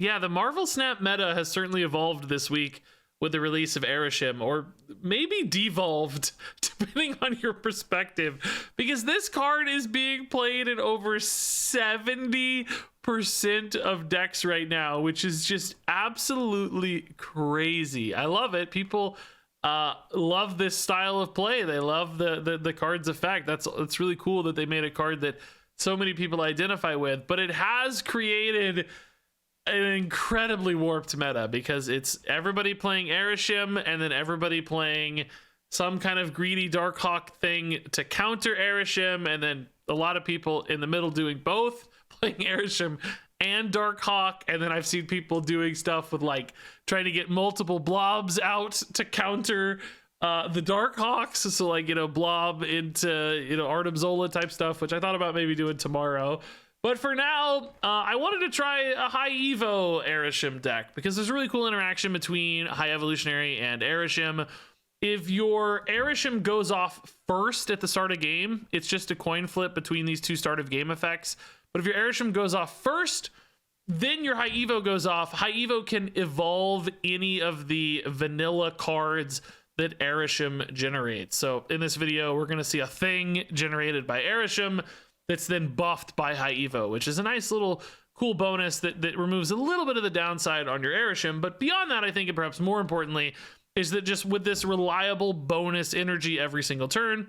Yeah, the Marvel Snap meta has certainly evolved this week with the release of Arishem, or maybe devolved, depending on your perspective, because this card is being played in over 70% of decks right now, which is just absolutely crazy. I love it. People love this style of play. They love the card's effect. It's really cool that they made a card that so many people identify with, but it has created an incredibly warped meta because it's everybody playing Arishem and then everybody playing some kind of greedy Darkhawk thing to counter Arishem, and then a lot of people in the middle doing both, playing Arishem and Darkhawk. And then I've seen people doing stuff with like trying to get multiple blobs out to counter the Darkhawks, so like, you know, blob into, you know, Artem Zola type stuff, which I thought about maybe doing tomorrow. But for now, I wanted to try a High Evo Arishem deck because there's a really cool interaction between High Evolutionary and Arishem. If your Arishem goes off first at the start of game, it's just a coin flip between these two start of game effects. But if your Arishem goes off first, then your High Evo goes off. High Evo can evolve any of the vanilla cards that Arishem generates. So in this video, we're going to see a thing generated by Arishem that's then buffed by High Evo, which is a nice little cool bonus that removes a little bit of the downside on your Arishem. But beyond that, I think, and perhaps more importantly, is that just with this reliable bonus energy every single turn,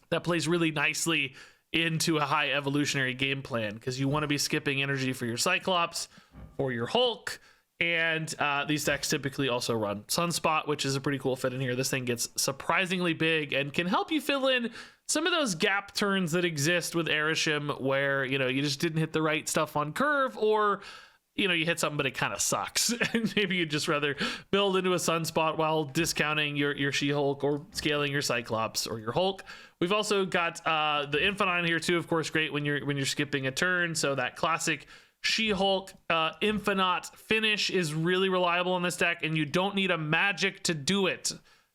that plays really nicely into a High Evolutionary game plan, because you want to be skipping energy for your Cyclops or your Hulk. And these decks typically also run Sunspot, which is a pretty cool fit in here. This thing gets surprisingly big and can help you fill in some of those gap turns that exist with Arishem, where, you know, you just didn't hit the right stuff on curve, or, you know, you hit something but it kind of sucks, and maybe you'd just rather build into a Sunspot while discounting your She-Hulk or scaling your Cyclops or your Hulk. We've also got the Infinite here too, of course, great when you're skipping a turn. So that classic She-Hulk Infinite finish is really reliable in this deck, and you don't need a magic to do it.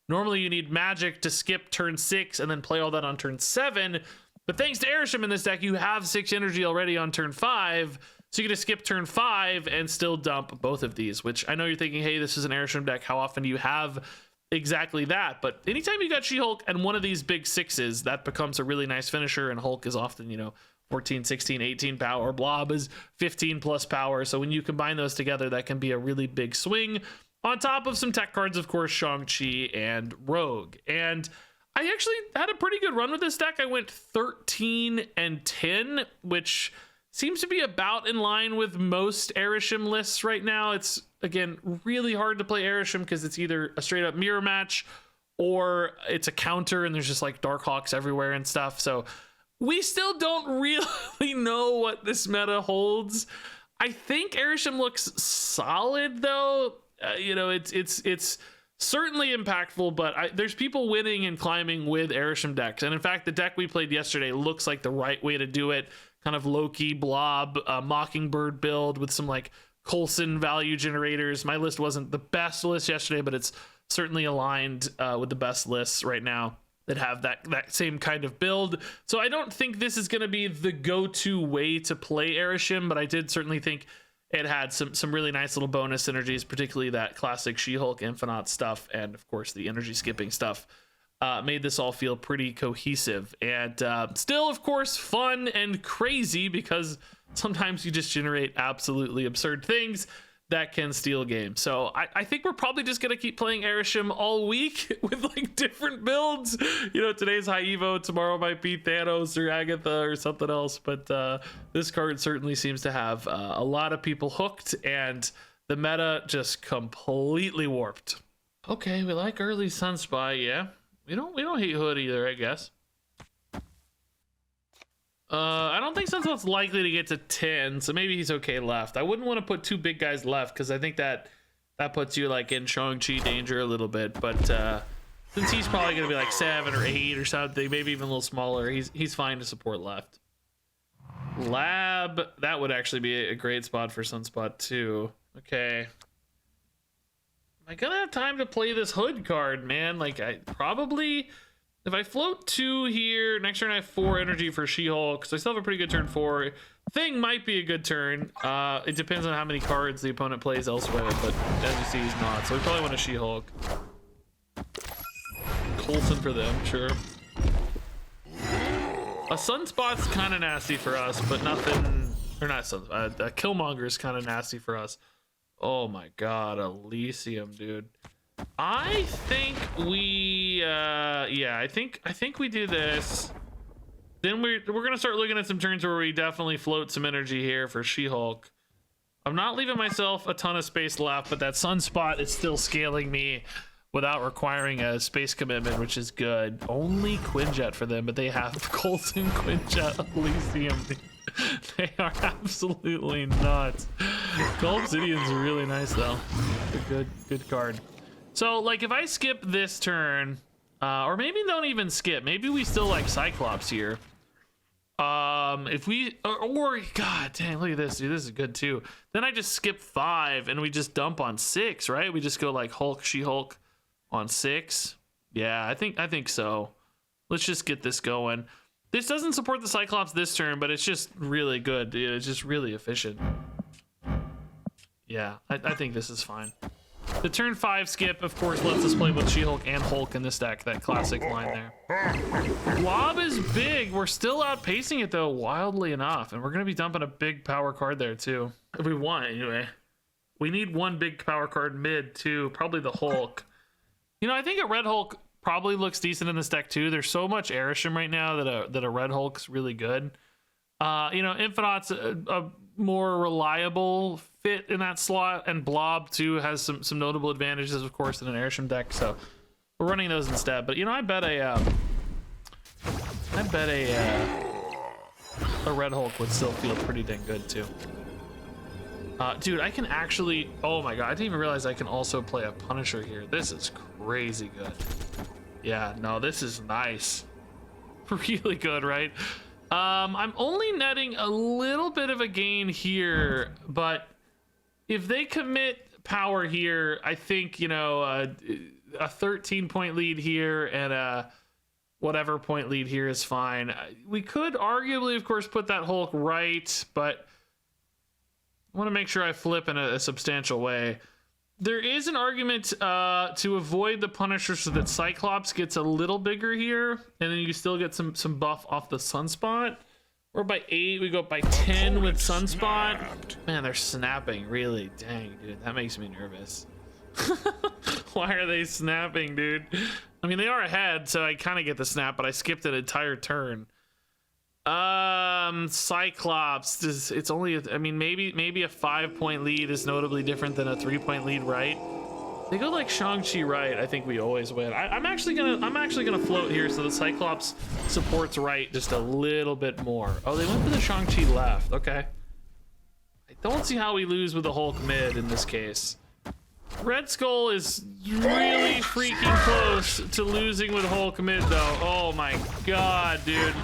Normally you need magic to skip turn 6 and then play all that on turn 7, but thanks to Arishem in this deck, you have 6 energy already on turn 5, so you can just skip turn 5 and still dump both of these, which I know you're thinking, hey, this is an Arishem deck, how often do you have exactly that? But anytime you got She-Hulk and one of these big 6s, that becomes a really nice finisher, and Hulk is often, you know, 14, 16, 18 power. Blob is 15 plus power. So when you combine those together, that can be a really big swing. On top of some tech cards, of course, Shang-Chi and Rogue. And I actually had a pretty good run with this deck. I went 13 and 10, which seems to be about in line with most Arishem lists right now. It's, again, really hard to play Arishem because it's either a straight up mirror match or it's a counter and there's just like Darkhawks everywhere and stuff. So we still don't really know what this meta holds. I think Arishem looks solid though. You know, it's certainly impactful, but there's people winning and climbing with Arishem decks. And in fact, the deck we played yesterday looks like the right way to do it. Kind of Loki, Blob, Mockingbird build with some like Coulson value generators. My list wasn't the best list yesterday, but it's certainly aligned with the best lists right now that have that same kind of build. So I don't think this is going to be the go-to way to play Arishem, but I did certainly think it had some really nice little bonus synergies, particularly that classic She-Hulk Infinite stuff, and of course the energy skipping stuff made this all feel pretty cohesive. And still, of course, fun and crazy, because sometimes you just generate absolutely absurd things that can steal games. So I think we're probably just gonna keep playing Arishem all week with like different builds. You know, today's High Evo, tomorrow might be Thanos or Agatha or something else. But this card certainly seems to have a lot of people hooked, and the meta just completely warped. Okay, we like early Sunspot, yeah. We don't hate Hood either, I guess. I don't think Sunspot's likely to get to 10, so maybe he's okay left. I wouldn't want to put two big guys left, because I think that puts you like in Shang-Chi danger a little bit. But since he's probably going to be like 7 or 8 or something, maybe even a little smaller, he's fine to support left. Lab, that would actually be a great spot for Sunspot too. Okay. Am I gonna have time to play this Hood card, man? Like, I probably If I float 2 here, next turn I have 4 energy for She-Hulk, so I still have a pretty good turn 4. Thing might be a good turn. It depends on how many cards the opponent plays elsewhere, but as you see, he's not. So we probably want a She-Hulk. Coulson for them, sure. A Sunspot's kind of nasty for us, but nothing... Or not Sunspot. A Killmonger is kind of nasty for us. Oh my god, Elysium, dude. I think we... yeah, I think we do this. Then we're gonna start looking at some turns where we definitely float some energy here for She-Hulk. I'm not leaving myself a ton of space left, but that Sunspot is still scaling me without requiring a space commitment, which is good. Only Quinjet for them, but they have Coulson, Quinjet, Elysium. They are absolutely nuts. Obsidian's really nice though. A good card. So like if I skip this turn, or maybe don't even skip, maybe we still like Cyclops here. If we or god dang, look at this, dude, this is good too. Then I just skip 5 and we just dump on 6, right? We just go like Hulk, She-Hulk on 6. Yeah, I think so. Let's just get this going. This doesn't support the Cyclops this turn, but it's just really good, dude. It's just really efficient. Yeah, I think this is fine. The turn 5 skip, of course, lets us play both She-Hulk and Hulk in this deck. That classic line there. Blob is big. We're still outpacing it, though, wildly enough. And we're going to be dumping a big power card there, too. If we want, anyway. We need one big power card mid, too. Probably the Hulk. You know, I think a Red Hulk probably looks decent in this deck, too. There's so much Arishem right now that a Red Hulk's really good. You know, Infinite's a more reliable fit in that slot, and Blob too has some notable advantages, of course, in an Arishem deck. So we're running those instead. But you know, I bet a Red Hulk would still feel pretty dang good too. Dude, I can actually. Oh my god, I didn't even realize I can also play a Punisher here. This is crazy good. Yeah, no, this is nice. Really good, right? I'm only netting a little bit of a gain here, but if they commit power here, I think, you know, a 13-point lead here and a whatever point lead here is fine. We could arguably, of course, put that Hulk right, but I want to make sure I flip in a substantial way. There is an argument to avoid the Punisher so that Cyclops gets a little bigger here, and then you still get some buff off the Sunspot. Or by 8, we go up by 10 with Sunspot. Man, they're snapping, really. Dang, dude, that makes me nervous. Why are they snapping, dude? I mean, they are ahead, so I kind of get the snap, but I skipped an entire turn. Cyclops, it's only, I mean, maybe a 5-point lead is notably different than a 3-point lead, right? They go like Shang-Chi right, I think we always win. I'm actually gonna float here so the Cyclops supports right just a little bit more. Oh, they went for the Shang-Chi left, okay. I don't see how we lose with the Hulk mid in this case. Red Skull is really freaking close to losing with Hulk mid though. Oh my god, dude.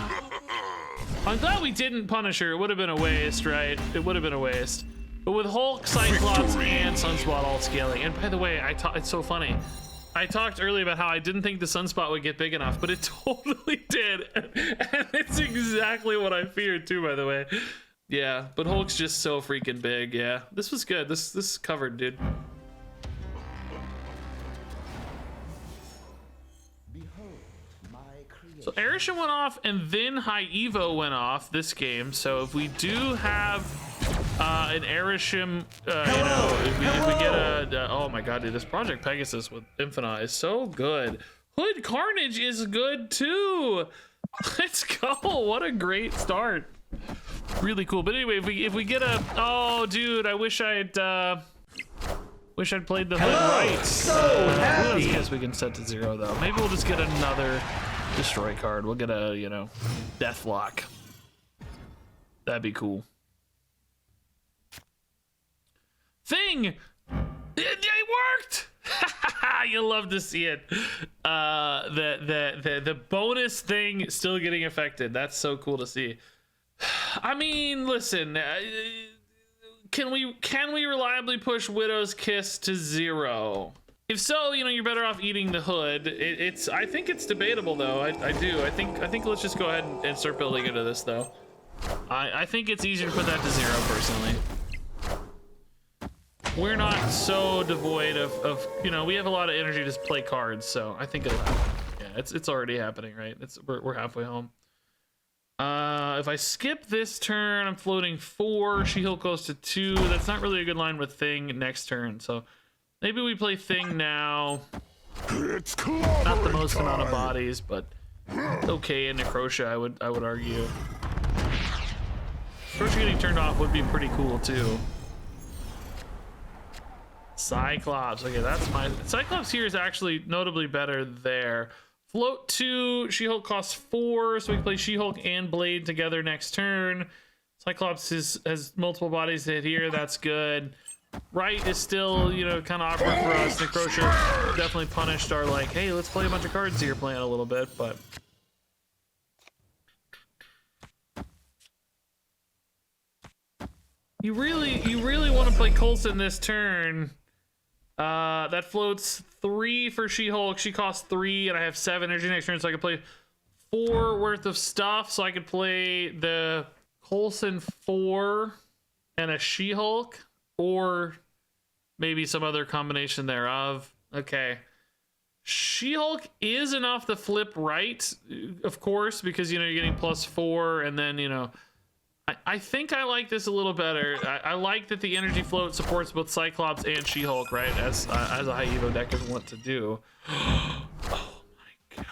I'm glad we didn't Punisher. It would have been a waste, right? It would have been a waste. But with Hulk, Cyclops, and Sunspot all scaling. And by the way, it's so funny. I talked earlier about how I didn't think the Sunspot would get big enough, but it totally did. And it's exactly what I feared too, by the way. Yeah, but Hulk's just so freaking big. Yeah, this was good. This is covered, dude. So Arishem went off and then High Evo went off this game. So if we do have an Arishem, you know, if we get a, oh my god, dude, this Project Pegasus with Infinite is so good. Hood Carnage is good too. Let's go. What a great start. Really cool. But anyway, if we get a, oh dude, I wish I'd played the hood right. So happy. I guess we can set to 0 though. Maybe we'll just get another destroy card. We'll get a, you know, Deathlock. That'd be cool. Thing! It worked! You'll love to see it. The bonus thing still getting affected. That's so cool to see. I mean, listen, can we reliably push Widow's Kiss to 0? If so, you know, you're better off eating the hood. I think it's debatable though. I do. I think let's just go ahead and start building into this though. I think it's easier to put that to 0 personally. We're not so devoid of you know, we have a lot of energy to play cards, so I think it'll happen. Yeah, it's already happening, right? We're halfway home. If I skip this turn, I'm floating 4. She-Hulk goes to 2. That's not really a good line with Thing next turn, so maybe we play Thing now. It's not the most amount of bodies, but okay in Necrotia, I would argue. Necrotia getting turned off would be pretty cool too. Cyclops. Okay, that's my Cyclops here is actually notably better there. Float 2, She-Hulk costs 4, so we can play She-Hulk and Blade together next turn. Cyclops has multiple bodies to hit here, that's good. Right is still, you know, kind of awkward for us. Necrotia definitely punished our, like, hey, let's play a bunch of cards here plan a little bit, but... You really want to play Coulson this turn. That floats 3 for She-Hulk. She costs 3, and I have 7 energy next turn, so I can play 4 worth of stuff. So I could play the Coulson 4 and a She-Hulk, or maybe some other combination thereof. Okay. She-Hulk is enough to flip right, of course, because, you know, you're getting +4, and then, you know... I think I like this a little better. I like that the energy float supports both Cyclops and She-Hulk, right? As a High Evo deck is want to do. Oh my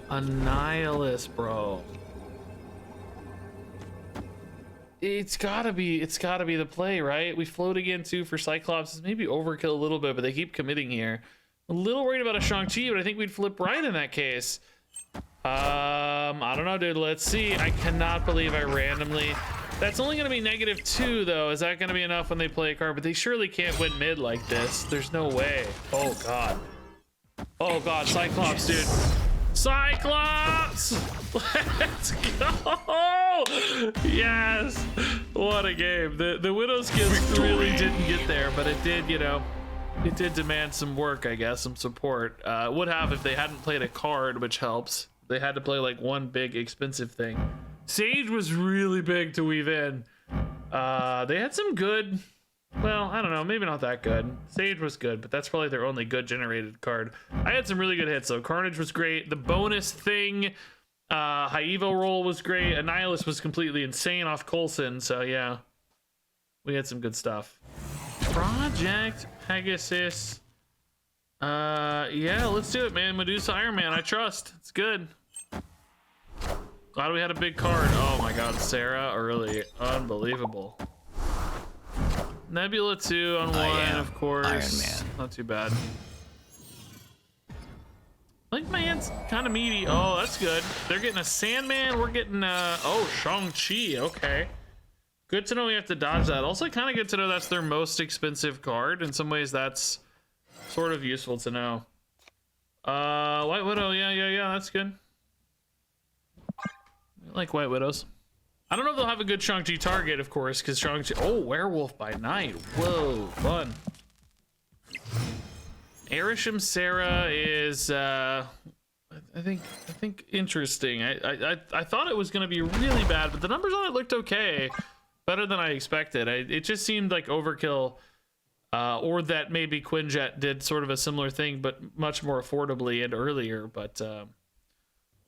god. Annihilus, bro. It's gotta be the play, right? We float again too for Cyclops. It's maybe overkill a little bit, but they keep committing here. A little worried about a Shang-Chi, but I think we'd flip right in that case. I don't know, dude. Let's see. I cannot believe I randomly... That's only going to be -2, though. Is that going to be enough when they play a card? But they surely can't win mid like this. There's no way. Oh, God. Oh, God. Cyclops, dude. Cyclops! Let's go! Yes! What a game. The Widow's Kiss really didn't get there, but it did, you know... It did demand some work, I guess, some support. Would have if they hadn't played a card, which helps. They had to play like one big expensive thing. Sage was really big to weave in. They had some good, well, I don't know, maybe not that good. Sage was good, but that's probably their only good generated card. I had some really good hits though. Carnage was great. The bonus thing, High Evo roll was great. Annihilus was completely insane off Coulson, so yeah. We had some good stuff. Project Pegasus. Yeah, let's do it, man. Medusa Iron Man, I trust. It's good. Glad we had a big card. Oh my god, Sarah early. Unbelievable. Nebula 2 on 1, of course. Iron Man. Not too bad. I think my hand's kind of meaty. Oh, that's good. They're getting a Sandman. We're getting, oh, Shang-Chi. Okay. Good to know we have to dodge that. Also, kind of good to know that's their most expensive card. In some ways, that's sort of useful to know. White Widow. Yeah. That's good. I like White Widows. I don't know if they'll have a good Shang-Chi target, of course, because Shang-Chi... Oh, Werewolf by Night. Whoa, fun. Arishem Sarah is, I think interesting. I thought it was going to be really bad, but the numbers on it looked okay. Better than I expected. It just seemed like overkill, or that maybe Quinjet did sort of a similar thing, but much more affordably and earlier. But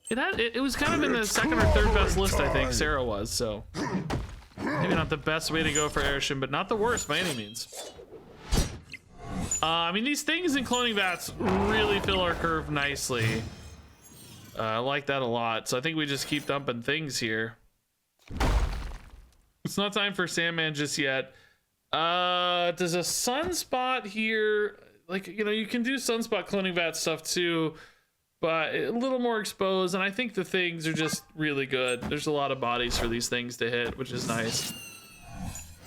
it was kind of in the second or third best list, I think Sarah was. So maybe not the best way to go for Arishem, but not the worst by any means. I mean, these things in cloning vats really fill our curve nicely. I like that a lot. So I think we just keep dumping things here. It's not time for Sandman just yet. Does a Sunspot here, like, you know, you can do Sunspot cloning vat stuff too, but a little more exposed, and I think the things are just really good. There's a lot of bodies for these things to hit, which is nice.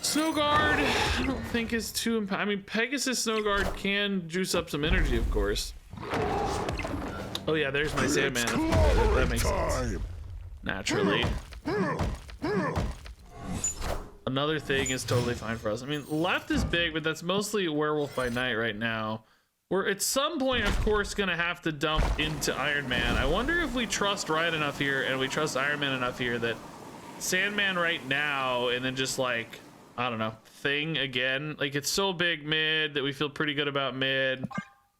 Snow Guard, I don't think is too I mean, Pegasus Snow Guard can juice up some energy, of course. Oh yeah, there's my Sandman. That makes sense. Naturally. Another thing is totally fine for us. I mean, left is big, but that's mostly Werewolf by Night right now. We're at some point, of course, gonna have to dump into Iron Man. I wonder if we trust Riot enough here and we trust Iron Man enough here that Sandman right now, and then just like, I don't know, Thing again. Like, it's so big mid that we feel pretty good about mid.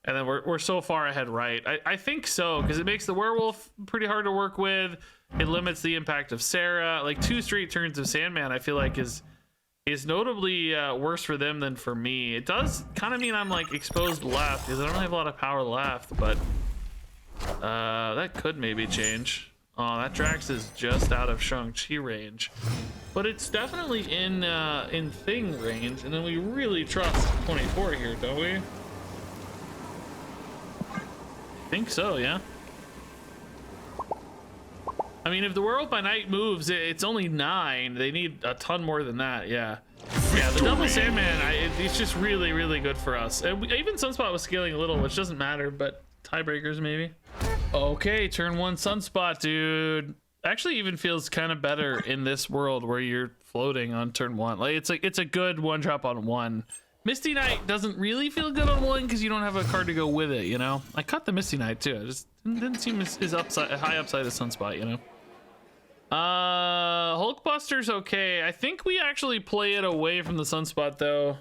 And then we're so far ahead right. I think so, because it makes the Werewolf pretty hard to work with. It limits the impact of Sarah. Like 2 straight turns of Sandman, I feel like is notably worse for them than for me. It does kind of mean I'm like exposed left, because I don't really have a lot of power left, but that could maybe change. Oh, that Drax is just out of Shang-Chi range. But it's definitely in Thing range, and then we really trust 24 here, don't we? I think so, yeah. I mean, if the Werewolf by Night moves, it's only 9. They need a ton more than that, yeah. Yeah, the double Sandman, it's just really, really good for us. And even Sunspot was scaling a little, which doesn't matter, but tiebreakers maybe. Okay, turn 1 Sunspot, dude. Actually even feels kind of better in this world where you're floating on turn 1. Like, it's a good 1-drop on 1. Misty Knight doesn't really feel good on 1 because you don't have a card to go with it, you know? I cut the Misty Knight too. It just didn't seem as high upside as Sunspot, you know? Hulkbuster's okay. I think we actually play it away from the Sunspot though.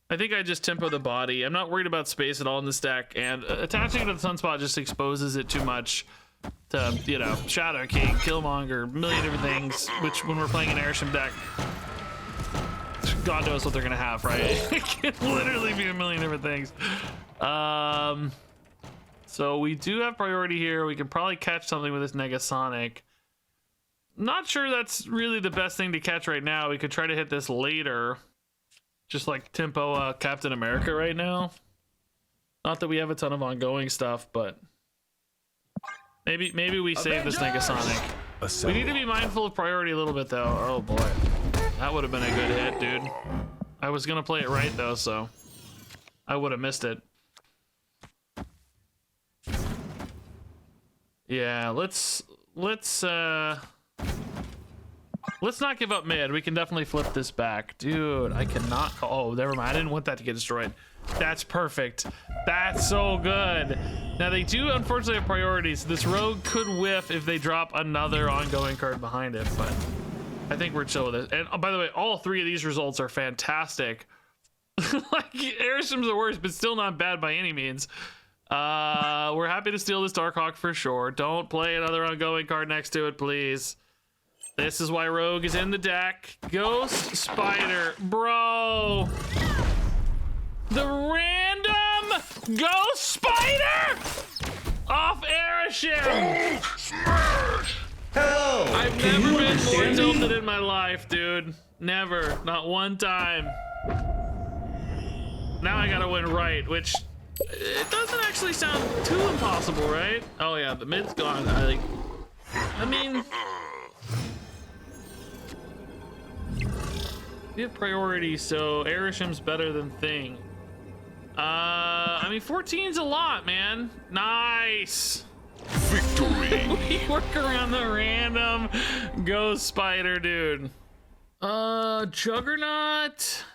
I think I just tempo the body. I'm not worried about space at all in this deck, and attaching it to the Sunspot just exposes it too much to, you know, Shadow King, Killmonger, a million different things, which when we're playing an Arishem deck, God knows what they're gonna have, right? It can literally be a million different things. So we do have priority here. We can probably catch something with this Negasonic. Not sure that's really the best thing to catch right now. We could try to hit this later. Just like tempo Captain America right now. Not that we have a ton of ongoing stuff, but maybe we save this Negasonic. We need to be mindful of priority a little bit though. Oh boy. That would have been a good hit, dude. I was gonna play it right though, so I would have missed it. Yeah, let's not give up mid. We can definitely flip this back. Dude, I cannot call. Oh, never mind. I didn't want that to get destroyed. That's perfect. That's so good. Now they do unfortunately have priorities. This rogue could whiff if they drop another ongoing card behind it, but I think we're chill with it. And by the way, all 3 of these results are fantastic. Like, Arishem's the worst, but still not bad by any means. We're happy to steal this Darkhawk for sure. Don't play another ongoing card next to it, please. This is why Rogue is in the deck. Ghost Spider, bro. The random Ghost Spider off Arishem. Smash! Hello! I've never been more tilted in my life, dude. Never. Not one time. Now I gotta win right, which it doesn't actually sound too impossible, right? Oh yeah, the mid's gone. I mean, we have priority, so Arishem's better than Thing. I mean, 14's a lot, man. Nice. Victory! We work around the random Ghost Spider, dude. Juggernaut.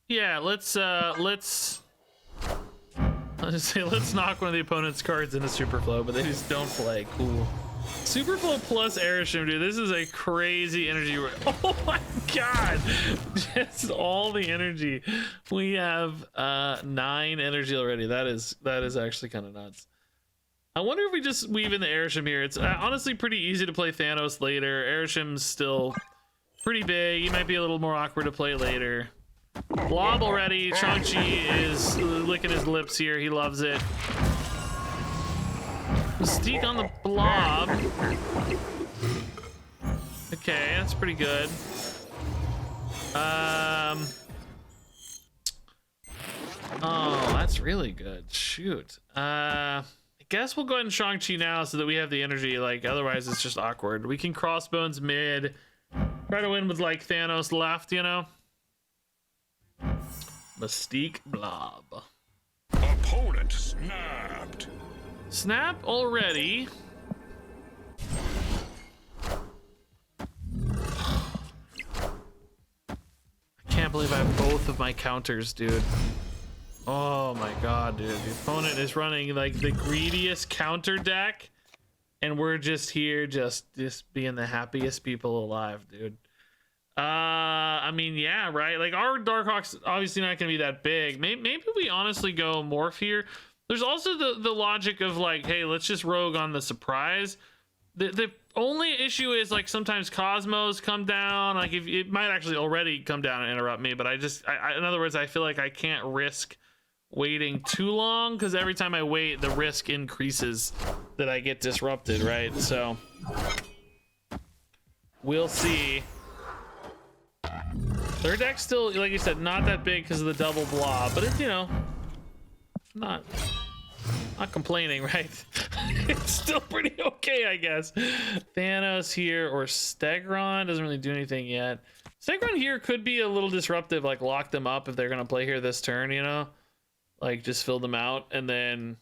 Yeah, let's just say let's knock one of the opponent's cards into Superflow, but they just don't play. Cool. Superflow plus Arishem, dude. This is a crazy energy. Oh my god! Just all the energy. We have 9 energy already. That is actually kind of nuts. I wonder if we just weave in the Arishem here. It's honestly pretty easy to play Thanos later. Arishem's still pretty big. He might be a little more awkward to play later. Blob already. Shang-Chi is licking his lips here. He loves it. Mystique on the Blob. Okay, that's pretty good. Oh, that's really good. Shoot. I guess we'll go ahead and Shang-Chi now so that we have the energy. Like, otherwise it's just awkward. We can Crossbones mid. Try to win with, like, Thanos left, you know? Mystique Blob. Opponent snapped. Snap already. can't believe I have both of my counters, dude. Oh my god, dude. The opponent is running like the greediest counter deck, and we're just here just being the happiest people alive, dude. I mean, yeah, right? Like, our Darkhawk's obviously not gonna be that big. Maybe we honestly go Morph here. There's also the logic of like, hey, let's just rogue on the surprise. The only issue is like sometimes Cosmos come down. Like, if it might actually already come down and interrupt me, but I in other words, I feel like I can't risk waiting too long, because every time I wait, the risk increases that I get disrupted, right? So we'll see. Their deck's still, like you said, not that big because of the double blob, but it's, you know, not complaining, right? It's still pretty okay, I guess. Thanos here or Stegron doesn't really do anything yet. Stegron here could be a little disruptive, like lock them up if they're gonna play here this turn, you know, like just fill them out, and then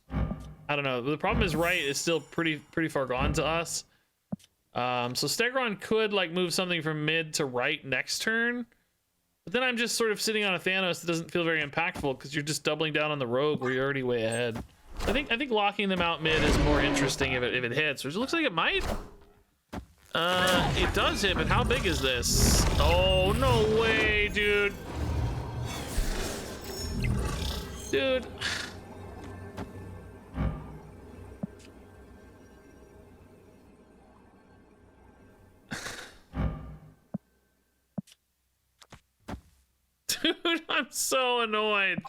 I don't know. The problem is right is still pretty far gone to us. So Stegron could like move something from mid to right next turn, but then I'm just sort of sitting on a Thanos that doesn't feel very impactful because you're just doubling down on the rogue where you're already way ahead. I think locking them out mid is more interesting if it hits, which it looks like it might. It does hit, but how big is this? Oh, no way, dude. Dude. Dude, I'm so annoyed.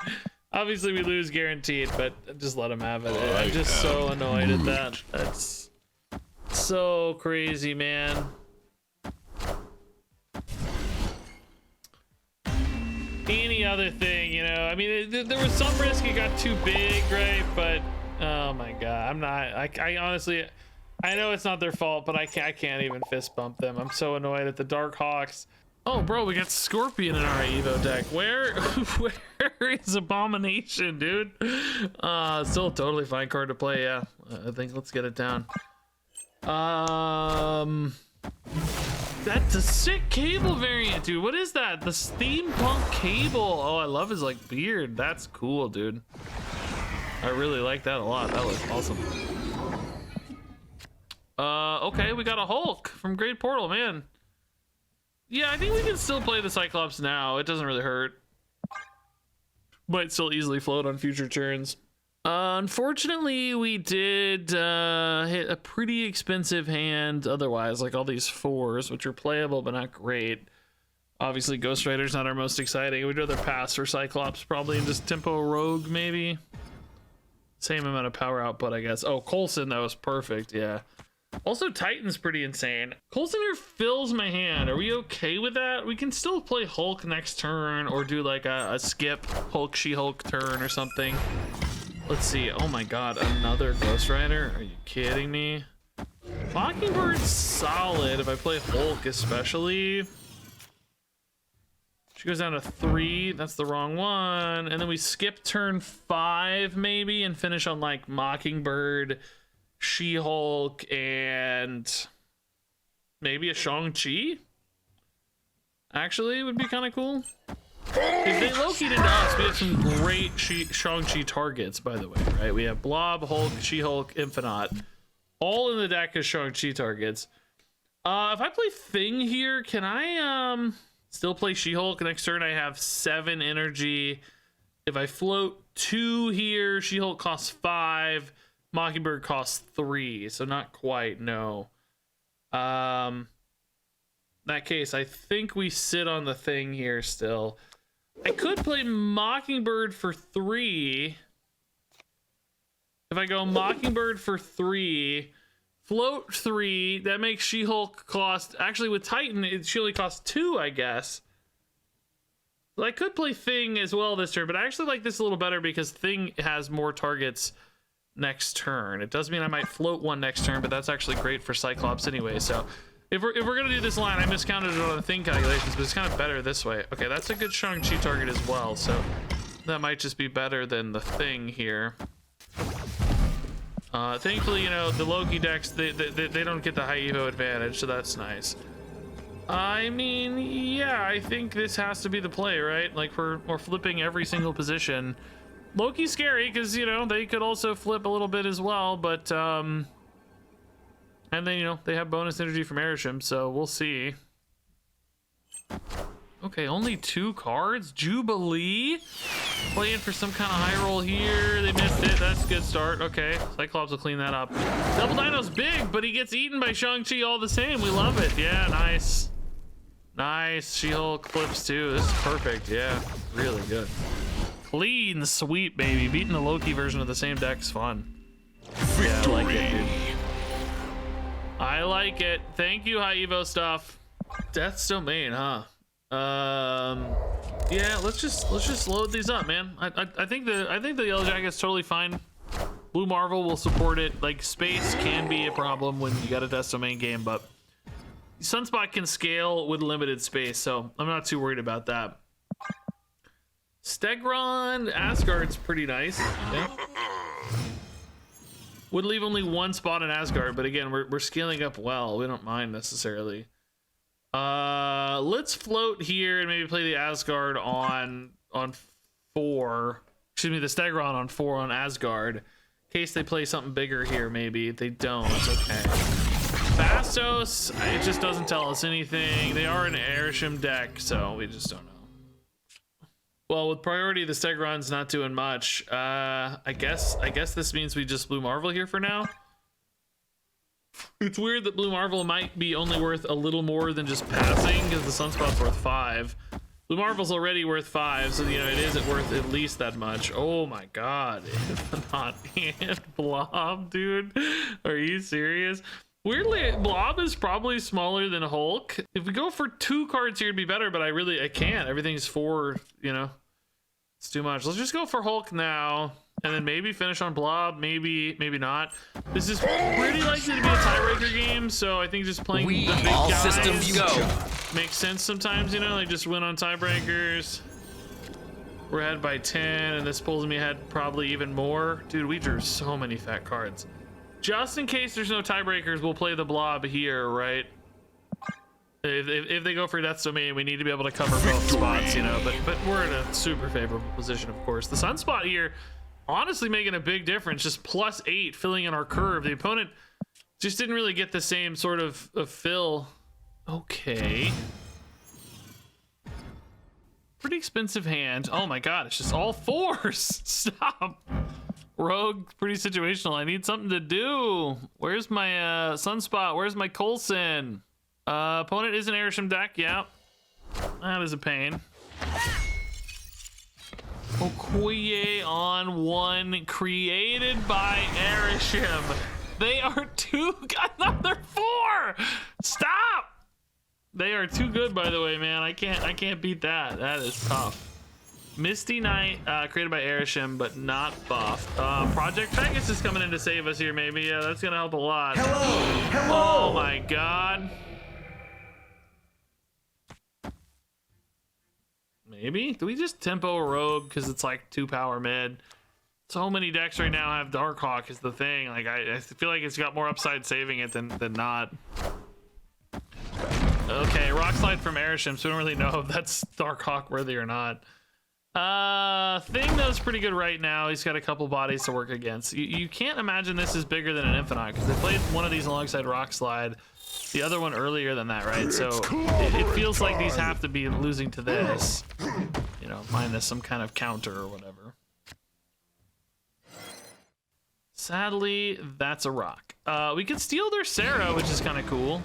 Obviously, we lose guaranteed, but just let him have it. I'm just so annoyed at that. That's so crazy, man. Any other thing, you know? I mean, there was some risk it got too big, right? But oh my god, I'm not. I honestly, I know it's not their fault, but I can't even fist bump them. I'm so annoyed at the Darkhawks. Oh, bro, we got Scorpion in our Evo deck. Where is Abomination, dude? Still a totally fine card to play, yeah. I think let's get it down. That's a sick cable variant, dude. What is that? The steampunk cable. Oh, I love his, like, beard. That's cool, dude. I really like that a lot. That looks awesome. Okay, we got a Hulk from Great Portal, man. Yeah, I think we can still play the Cyclops now. It doesn't really hurt. Might still easily float on future turns. Unfortunately, we did hit a pretty expensive hand otherwise, like all these 4s, which are playable but not great. Obviously, Ghost Rider's not our most exciting. We'd rather pass for Cyclops probably and just tempo Rogue, maybe. Same amount of power output, I guess. Oh, Coulson, that was perfect, yeah. Also, Titan's pretty insane. Coulson here fills my hand. Are we okay with that? We can still play Hulk next turn or do like a skip Hulk, She-Hulk turn or something. Let's see. Oh my god, another Ghost Rider? Are you kidding me? Mockingbird's solid if I play Hulk especially. She goes down to 3. That's the wrong one. And then we skip turn 5 maybe and finish on like Mockingbird, She-Hulk, and maybe a Shang-Chi? Actually, would be kind of cool. If they located into us, we have some great Shang-Chi targets, by the way, right? We have Blob, Hulk, She-Hulk, Infinite. All in the deck as Shang-Chi targets. If I play Thing here, can I still play She-Hulk? Next turn I have 7 energy. If I float 2 here, She-Hulk costs 5. Mockingbird costs 3, so not quite, no. In that case, I think we sit on the Thing here still. I could play Mockingbird for 3. If I go Mockingbird for 3, float 3, that makes She-Hulk cost... Actually, with Titan, she only costs 2, I guess. So I could play Thing as well this turn, but I actually like this a little better because Thing has more targets next turn. It does mean I might float 1 next turn, but that's actually great for Cyclops anyway. So if we're gonna do this line, I miscounted it on the Thing calculations, but it's kind of better this way. Okay, that's a good Shang-Chi target as well, so that might just be better than the Thing here. Thankfully, you know, the Loki decks, they don't get the high Evo advantage, so that's nice. I mean, yeah, I think this has to be the play, right? Like we're flipping every single position. Loki's scary because, you know, they could also flip a little bit as well, but and then, you know, they have bonus energy from Arishem, so we'll see. Okay, only 2 cards. Jubilee playing for some kind of high roll here. They missed it. That's a good start. Okay, Cyclops will clean that up. Double Dino's big, but he gets eaten by Shang-Chi all the same. We love it. Yeah, nice. Nice. She-Hulk flips too. This is perfect. Yeah, really good. Clean sweep, baby. Beating the Loki version of the same deck's fun. Yeah, I like it, dude. I like it. Thank you, High Evo stuff. Death's Domain, huh? Yeah, let's just load these up, man. I think the Yellow Jacket's totally fine. Blue Marvel will support it. Like, space can be a problem when you got a Death's Domain game, but Sunspot can scale with limited space, so I'm not too worried about that. Stegron Asgard's pretty nice. Yeah. Would leave only 1 spot in Asgard, but again, we're scaling up well. We don't mind necessarily. Let's float here and maybe play the Asgard on 4. Excuse me, the Stegron on 4 on Asgard. In case they play something bigger here, maybe. If they don't, okay. Bastos, it just doesn't tell us anything. They are an Arishem deck, so we just don't know. Well, with priority, the Stegron's not doing much. I guess this means we just Blue Marvel here for now. It's weird that Blue Marvel might be only worth a little more than just passing because the Sunspot's worth 5. Blue Marvel's already worth 5, so you know it isn't worth at least that much. Oh my god, not and Blob, dude. Are you serious? Weirdly, Blob is probably smaller than Hulk. If we go for 2 cards here, it'd be better, but I can't. Everything's 4, you know. It's too much. Let's just go for Hulk now, and then maybe finish on Blob, maybe not. This is pretty likely to be a tiebreaker game, so I think just playing the big all guys systems go makes sense sometimes, you know, like just win on tiebreakers. We're ahead by 10, and this pulls me ahead probably even more. Dude, we drew so many fat cards. Just in case there's no tiebreakers, we'll play the Blob here, right? If they go for Death's Domain, we need to be able to cover both spots, you know, but we're in a super favorable position, of course. The Sunspot here, honestly making a big difference, just +8 filling in our curve. The opponent just didn't really get the same sort of fill. Okay. Pretty expensive hand. Oh my god, it's just all 4s. Stop. Rogue, pretty situational. I need something to do. Where's my Sunspot? Where's my Coulson? Opponent is an Arishem deck. Yeah, that is a pain. Okoye on 1, created by Arishem. They are another 4. Stop. They are too good, by the way, man. I can't beat that. That is tough. Misty Knight, created by Arishem, but not buffed. Project Pegasus is coming in to save us here, maybe. Yeah, that's gonna help a lot. Hello. Oh my god. Maybe? Do we just tempo a Rogue because it's like 2 power mid? So many decks right now have Darkhawk is the thing. Like I feel like it's got more upside saving it than not. Okay, Rock Slide from Arishem, so we don't really know if that's Darkhawk worthy or not. Thing that's pretty good right now. He's got a couple bodies to work against. You can't imagine this is bigger than an Infinite because they played one of these alongside Rock Slide, the other one earlier than that, right? So it feels like these have to be losing to this, you know, minus some kind of counter or whatever. Sadly, that's a rock. We could steal their Sarah, which is kind of cool.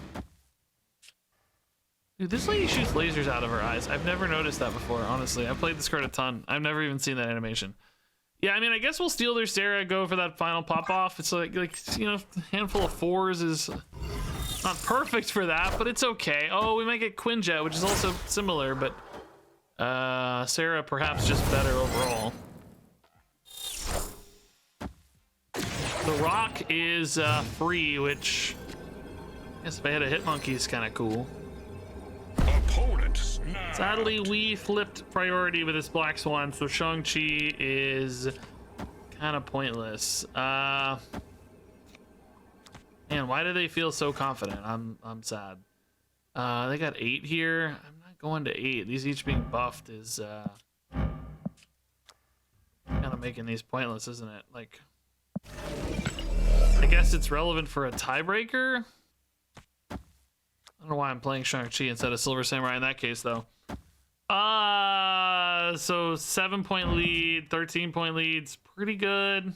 Dude, this lady shoots lasers out of her eyes. I've never noticed that before, honestly. I've played this card a ton. I've never even seen that animation. Yeah, I mean, I guess we'll steal their Sarah, go for that final pop-off. It's like, you know, a handful of 4s is not perfect for that, but it's okay. Oh, we might get Quinjet, which is also similar, but Sarah perhaps just better overall. The Rock is free, which I guess if I had a Hitmonkey is kind of cool. Opponent snapped. Sadly, we flipped priority with this Black Swan, so Shang-Chi is kind of pointless. Man, why do they feel so confident? I'm sad. They got 8 here. I'm not going to 8. These each being buffed is kind of making these pointless, isn't it? Like, I guess it's relevant for a tiebreaker. I don't know why I'm playing Shang-Chi instead of Silver Samurai in that case, though. So 7-point lead, 13-point leads, pretty good.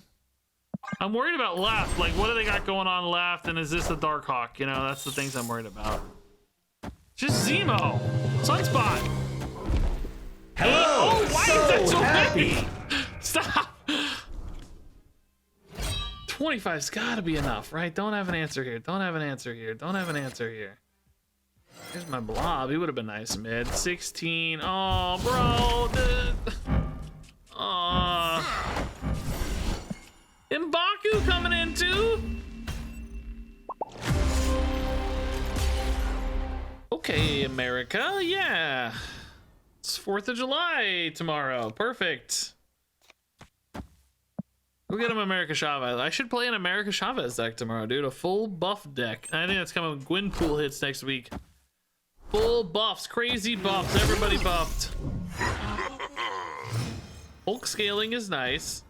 I'm worried about left. Like, what do they got going on left? And is this a Dark Hawk? You know, that's the things I'm worried about. Just Zemo. Sunspot. Hello. Oh, why is that so happy? heavy? Stop. 25's gotta be enough, right? Don't have an answer here. Don't have an answer here. Don't have an answer here. Here's my blob. He would have been nice mid. 16. Oh, bro. M'Baku coming in too. Okay, America. Yeah. It's 4th of July tomorrow. Perfect. Go get him America Chavez. I should play an America Chavez deck tomorrow, dude. A full buff deck. I think that's coming. Gwynpool hits next week. Full buffs. Crazy buffs. Everybody buffed. Hulk scaling is nice.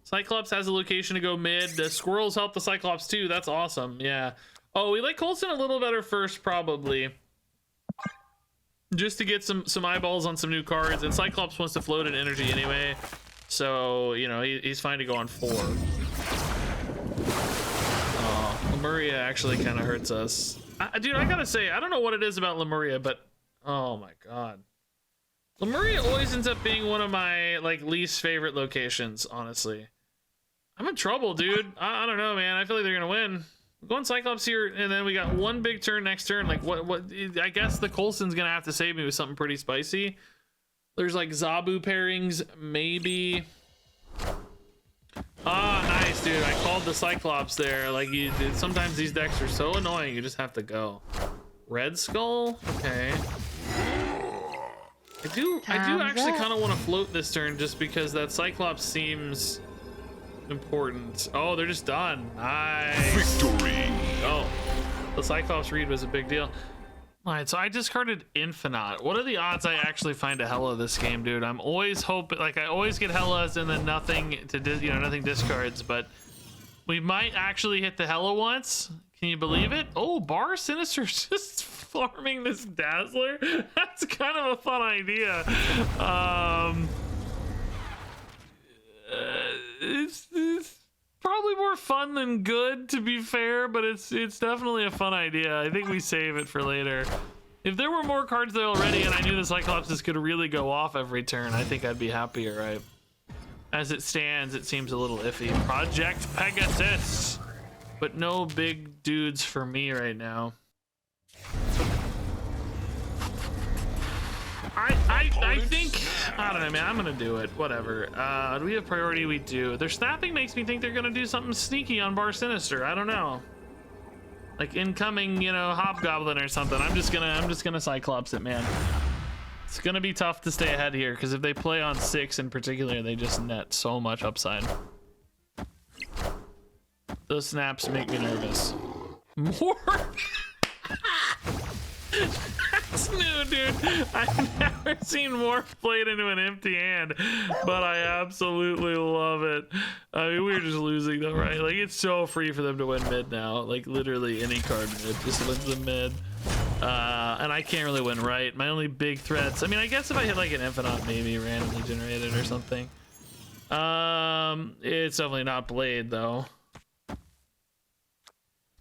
Cyclops has a location to go mid. The squirrels help the Cyclops too. That's awesome. Yeah. Oh, we like Coulson a little better first, probably. Just to get some eyeballs on some new cards. And Cyclops wants to float in energy anyway. So, you know, he's fine to go on 4. Oh, Lemuria actually kind of hurts us. Dude, I gotta say, I don't know what it is about Lemuria, but oh my god. Lemuria always ends up being one of my, like, least favorite locations, honestly. I'm in trouble, dude. I don't know, man. I feel like they're gonna win. We're going Cyclops here, and then we got one big turn next turn. Like, what? I guess the Coulson's gonna have to save me with something pretty spicy. There's like Zabu pairings, maybe. Ah, nice, dude. I called the Cyclops there. Like, sometimes these decks are so annoying, you just have to go. Red Skull? Okay. I do actually kind of want to float this turn just because that Cyclops seems important. Oh, they're just done. Nice. Victory. Oh, the Cyclops read was a big deal. All right, so I discarded Infinite. What are the odds I actually find a Hella this game, dude? I'm always hoping, like, I always get Hellas and then nothing to, nothing discards, but we might actually hit the Hella once. Can you believe it? Oh, Bar Sinister's just farming this Dazzler. That's kind of a fun idea. It's probably more fun than good, to be fair, but it's definitely a fun idea. I think we save it for later. If there were more cards there already and I knew the Cyclopses could really go off every turn, I think I'd be happier, right? As it stands, it seems a little iffy. Project Pegasus! But no big dudes for me right now. I think, I don't know, man, I'm gonna do it, whatever. Do we have priority? We do. Their snapping makes me think they're gonna do something sneaky on Bar Sinister. I don't know. Like incoming, you know, Hobgoblin or something. I'm just gonna Cyclops it, man. It's gonna be tough to stay ahead here, because if they play on 6 in particular, they just net so much upside. Those snaps make me nervous. More? That's new, dude. I've never seen Morph played into an empty hand, but I absolutely love it. I mean, we're just losing though, right? Like, it's so free for them to win mid now. Like, literally any card mid just wins the mid. And I can't really win right. My only big threats, I mean, I guess if I hit like an Infinite, maybe randomly generated or something. It's definitely not Blade though.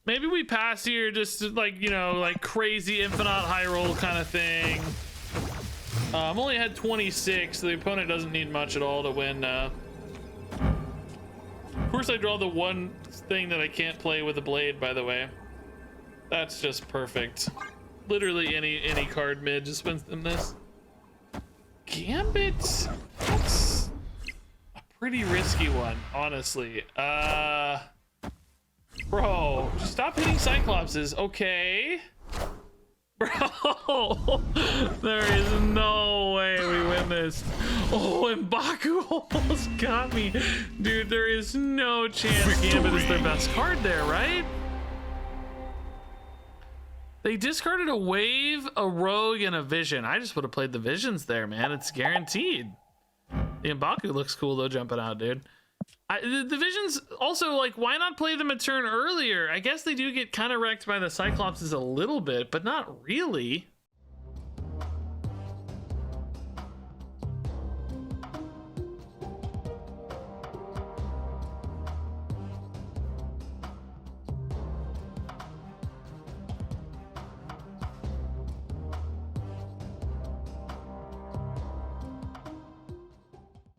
Maybe we pass here just to, like, you know, like crazy Infinite high roll kind of thing. I'm only had 26, so the opponent doesn't need much at all to win. Of course, I draw the one thing that I can't play with a Blade, by the way. That's just perfect. Literally any card mid just wins them this. Gambit? That's a pretty risky one, honestly. Bro, stop hitting Cyclopses, okay? Bro, there is no way we win this. Oh, M'Baku almost got me. Dude, there is no chance Gambit is their best card there, right? They discarded a Wave, a Rogue, and a Vision. I just would have played the Visions there, man. It's guaranteed. The M'Baku looks cool, though, jumping out, dude. The Visions, also, like, why not play them a turn earlier? I guess they do get kind of wrecked by the Cyclopses a little bit, but not really.